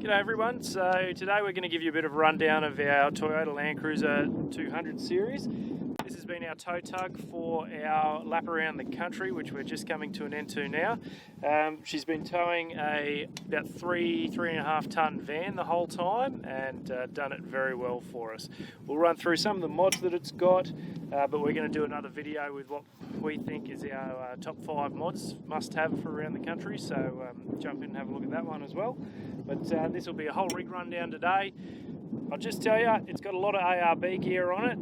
G'day everyone, so today we're going to give you a bit of a rundown of our Toyota Landcruiser 200 series. This has been our tow tug for our lap around the country, which we're just coming to an end to now. She's been towing about 3.5 tonne van the whole time and done it very well for us. We'll run through some of the mods that it's got, but we're going to do another video with what we think is our top 5 mods must have for around the country, so jump in and have a look at that one as well. But this will be a whole rig rundown today. I'll just tell you, it's got a lot of ARB gear on it.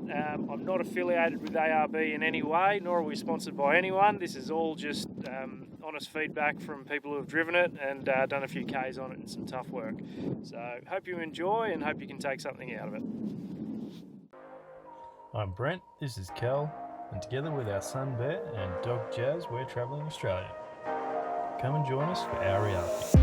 I'm not affiliated with ARB in any way, nor are we sponsored by anyone. This is all just honest feedback from people who have driven it and done a few Ks on it and some tough work. So hope you enjoy and hope you can take something out of it. I'm Brent, this is Cal, and together with our son Bear and dog Jazz, we're travelling Australia. Come and join us for our reality.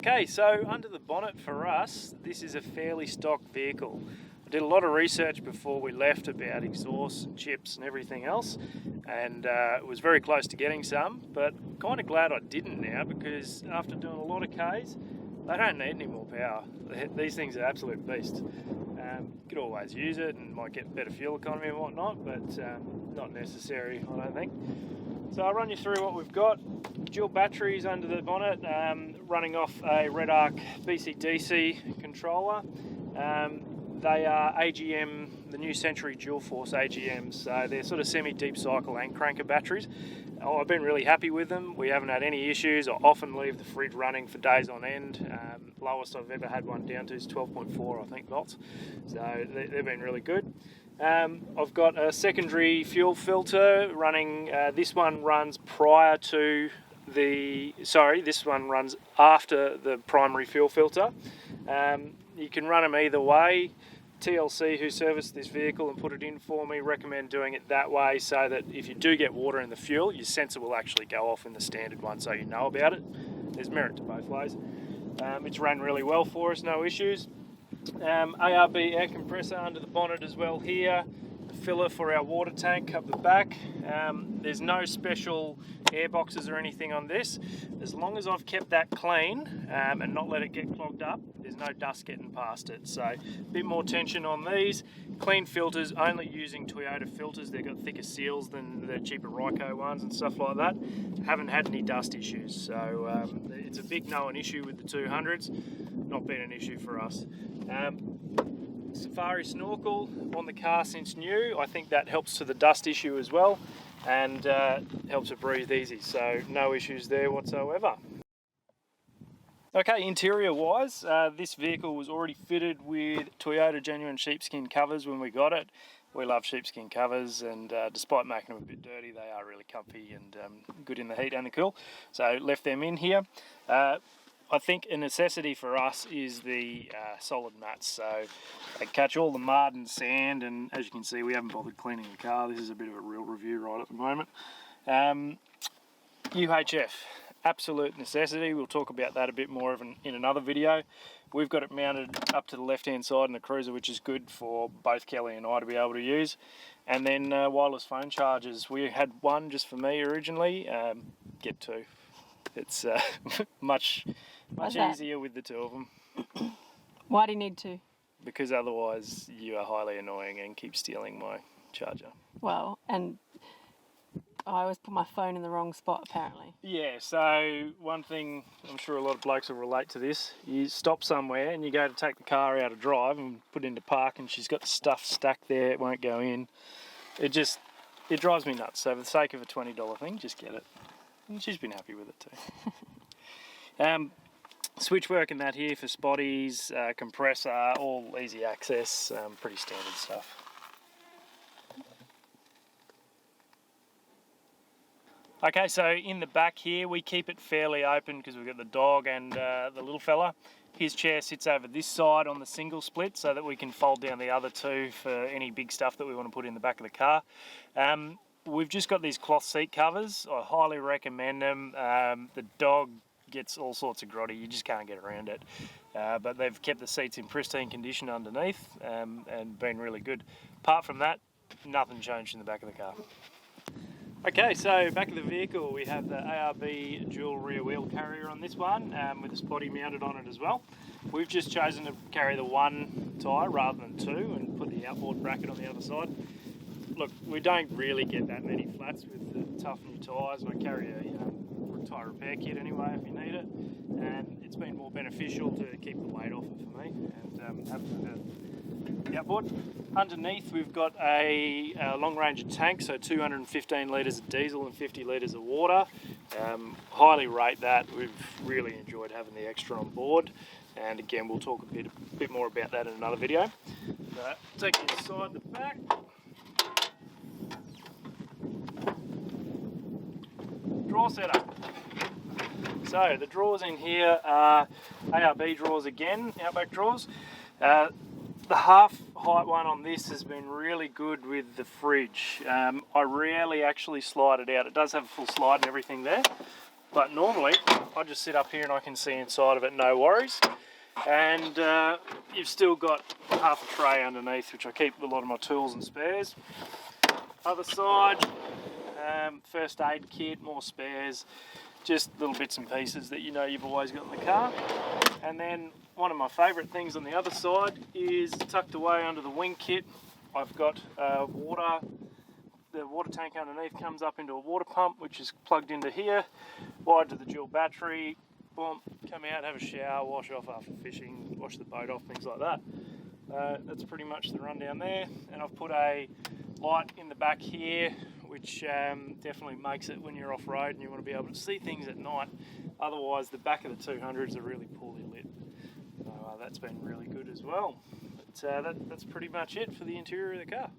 Okay, so under the bonnet for us, this is a fairly stock vehicle. I did a lot of research before we left about exhausts and chips and everything else, and was very close to getting some, but kind of glad I didn't now, because after doing a lot of Ks, they don't need any more power. These things are absolute beast. You could always use it and might get better fuel economy and whatnot, but not necessary, I don't think. So I'll run you through what we've got. Dual batteries under the bonnet, running off a Redarc BCDC controller. They are AGM, the new Century DualForce AGMs, so they're sort of semi-deep cycle and cranker batteries. I've been really happy with them. We haven't had any issues. I often leave the fridge running for days on end. Lowest I've ever had one down to is 12.4, I think, volts. So they've been really good. I've got a secondary fuel filter running. This one runs this one runs after the primary fuel filter. You can run them either way. TLC, who serviced this vehicle and put it in for me, recommend doing it that way, so that if you do get water in the fuel, your sensor will actually go off in the standard one, so you know about it. There's merit to both ways. It's ran really well for us, no issues. ARB air compressor under the bonnet as well here. A filler for our water tank up the back. There's no special air boxes or anything on this. As long as I've kept that clean and not let it get clogged up, there's no dust getting past it. So a bit more tension on these. Clean filters, only using Toyota filters. They've got thicker seals than the cheaper Ryco ones and stuff like that. Haven't had any dust issues. So it's a big known issue with the 200s. Not been an issue for us. Safari Snorkel on the car since new. I think that helps to the dust issue as well, and helps it breathe easy, so no issues there whatsoever. Okay, interior wise, this vehicle was already fitted with Toyota genuine sheepskin covers when we got it. We love sheepskin covers, and despite making them a bit dirty, they are really comfy and good in the heat and the cool, so left them in here. I think a necessity for us is the solid mats, so they catch all the mud and sand, and as you can see, we haven't bothered cleaning the car. This is a bit of a real review right at the moment. UHF, absolute necessity. We'll talk about that a bit more in another video. We've got it mounted up to the left hand side in the cruiser, which is good for both Kelly and I to be able to use. And then wireless phone chargers. We had one just for me originally, get two. It's much easier with the two of them. Why do you need to? Because otherwise you are highly annoying and keep stealing my charger. Well, and I always put my phone in the wrong spot, apparently. Yeah, so one thing, I'm sure a lot of blokes will relate to this, you stop somewhere and you go to take the car out of drive and put it into park, and she's got the stuff stacked there, it won't go in. It drives me nuts. So for the sake of a $20 thing, just get it. And she's been happy with it too. Switch work and that here for spotties, compressor, all easy access, pretty standard stuff. Okay, so in the back here we keep it fairly open because we've got the dog and the little fella. His chair sits over this side on the single split so that we can fold down the other two for any big stuff that we want to put in the back of the car. We've just got these cloth seat covers. I highly recommend them. The dog gets all sorts of grotty, you just can't get around it. But they've kept the seats in pristine condition underneath and been really good. Apart from that, nothing changed in the back of the car. Okay, so back of the vehicle we have the ARB dual rear wheel carrier on this one with a spotty mounted on it as well. We've just chosen to carry the one tyre rather than two and put the outboard bracket on the other side. Look, we don't really get that many flats with the tough new tyres. I carry a tyre repair kit anyway if you need it, and it's been more beneficial to keep the weight off it for me and have the outboard. Underneath we've got a long-range tank, so 215 litres of diesel and 50 litres of water. Highly rate that. We've really enjoyed having the extra on board, and again we'll talk a bit more about that in another video. Take you inside the back. Drawer setup. So the drawers in here are ARB drawers again, outback drawers. The half height one on this has been really good with the fridge. I rarely actually slide it out. It does have a full slide and everything there, but normally I just sit up here and I can see inside of it, no worries. And you've still got half a tray underneath, which I keep a lot of my tools and spares. Other side, first aid kit, more spares, just little bits and pieces that you know you've always got in the car. And then one of my favourite things on the other side is tucked away under the wing kit. I've got water. The water tank underneath comes up into a water pump, which is plugged into here, wired to the dual battery. Boom, come out, have a shower, wash off after fishing, wash the boat off, things like that. That's pretty much the rundown there. And I've put a light in the back here, which definitely makes it when you're off-road and you want to be able to see things at night. Otherwise, the back of the 200s are really poorly lit. So that's been really good as well. But that's pretty much it for the interior of the car.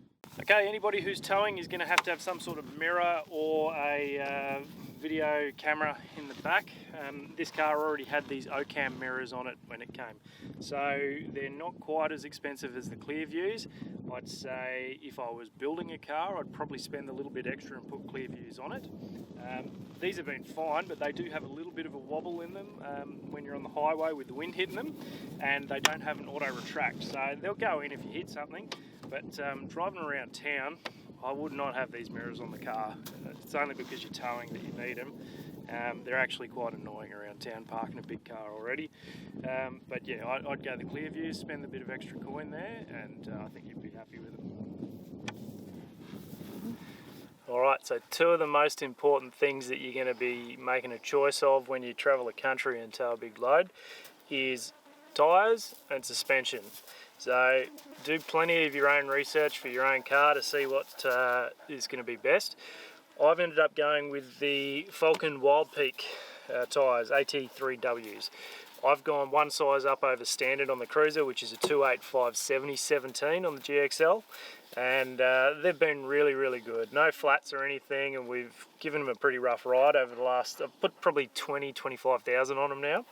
Okay, anybody who's towing is going to have some sort of mirror or a video camera in the back. This car already had these OCAM mirrors on it when it came, so they're not quite as expensive as the clear views. I'd say if I was building a car, I'd probably spend a little bit extra and put clear views on it. These have been fine, but they do have a little bit of a wobble in them when you're on the highway with the wind hitting them, and they don't have an auto retract, so they'll go in if you hit something. But driving around town, I would not have these mirrors on the car. It's only because you're towing that you need them. They're actually quite annoying around town parking a big car already. But yeah, I'd go the clear views, spend a bit of extra coin there, and I think you'd be happy with them. Alright, so two of the most important things that you're going to be making a choice of when you travel the country and tow a big load is tyres and suspension. So do plenty of your own research for your own car to see what is going to be best. I've ended up going with the Falken Wildpeak tyres, AT3Ws. I've gone one size up over standard on the Cruiser, which is a 285/70/17 on the GXL, and they've been really, really good. No flats or anything, and we've given them a pretty rough ride over the last, I've put probably 20-25,000 on them now.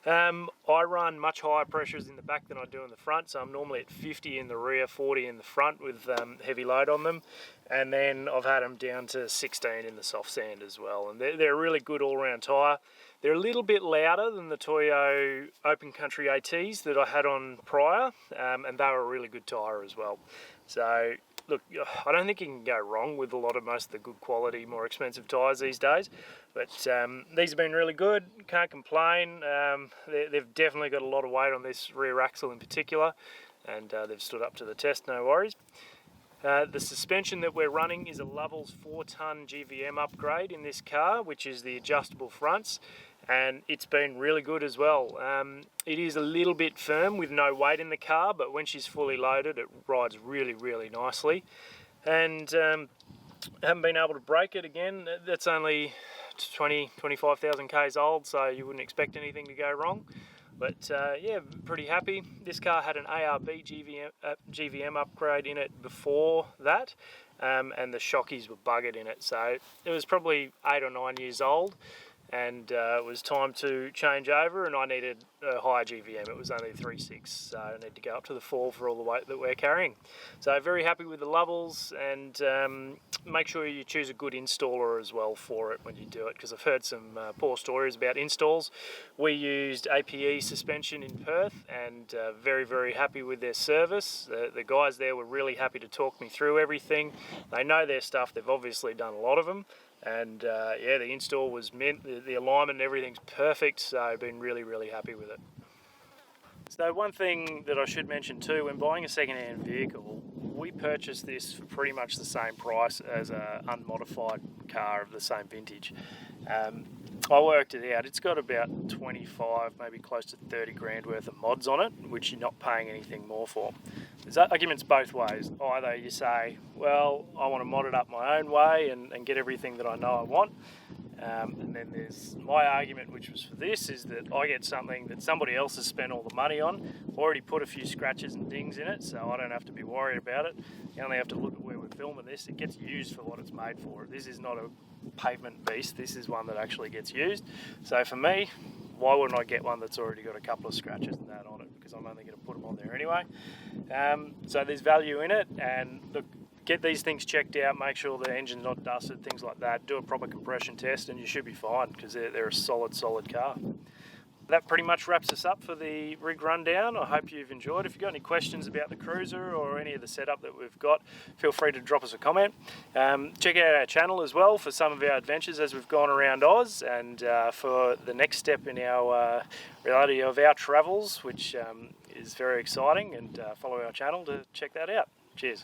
I run much higher pressures in the back than I do in the front, so I'm normally at 50 in the rear, 40 in the front with heavy load on them, and then I've had them down to 16 in the soft sand as well, and they're a really good all-round tyre. They're a little bit louder than the Toyo Open Country ATs that I had on prior, and they were a really good tyre as well. So look, I don't think you can go wrong with most of the good quality, more expensive tyres these days, but these have been really good, can't complain. They've definitely got a lot of weight on this rear axle in particular, and they've stood up to the test, no worries. The suspension that we're running is a Lovells 4-ton GVM upgrade in this car, which is the adjustable fronts, and it's been really good as well. It is a little bit firm with no weight in the car, but when she's fully loaded it rides really, really nicely. And I haven't been able to break it again. That's only 25,000 k's old, so you wouldn't expect anything to go wrong. But yeah, pretty happy. This car had an ARB GVM upgrade in it before that, and the shockies were buggered in it, so it was probably 8 or 9 years old. and it was time to change over, and I needed a higher GVM. It was only 3.6, so I need to go up to the 4 for all the weight that we're carrying. So very happy with the Lovells, and make sure you choose a good installer as well for it when you do it, because I've heard some poor stories about installs. We used APE suspension in Perth, and very, very happy with their service. The guys there were really happy to talk me through everything. They know their stuff. They've obviously done a lot of them. And yeah, the install was mint, the alignment and everything's perfect, so I've been really, really happy with it. So one thing that I should mention too, when buying a second-hand vehicle, we purchased this for pretty much the same price as an unmodified car of the same vintage. I worked it out, it's got about 25, maybe close to 30 grand worth of mods on it, which you're not paying anything more for. There's arguments both ways. Either you say, well, I want to mod it up my own way and get everything that I know I want. And then there's my argument, which was for this, is that I get something that somebody else has spent all the money on, already put a few scratches and dings in it, so I don't have to be worried about it. You only have to look at where we're filming this. It gets used for what it's made for. This is not a pavement beast, this is one that actually gets used. So for me, why wouldn't I get one that's already got a couple of scratches and that on it, because I'm only going to put them on there anyway. So there's value in it, and look, get these things checked out, make sure the engine's not dusted, things like that. Do a proper compression test and you should be fine, because they're a solid car. That pretty much wraps us up for the rig rundown. I hope you've enjoyed. If you've got any questions about the Cruiser or any of the setup that we've got, feel free to drop us a comment. Check out our channel as well for some of our adventures as we've gone around Oz, and for the next step in our reality of our travels, which is very exciting, and follow our channel to check that out. Cheers.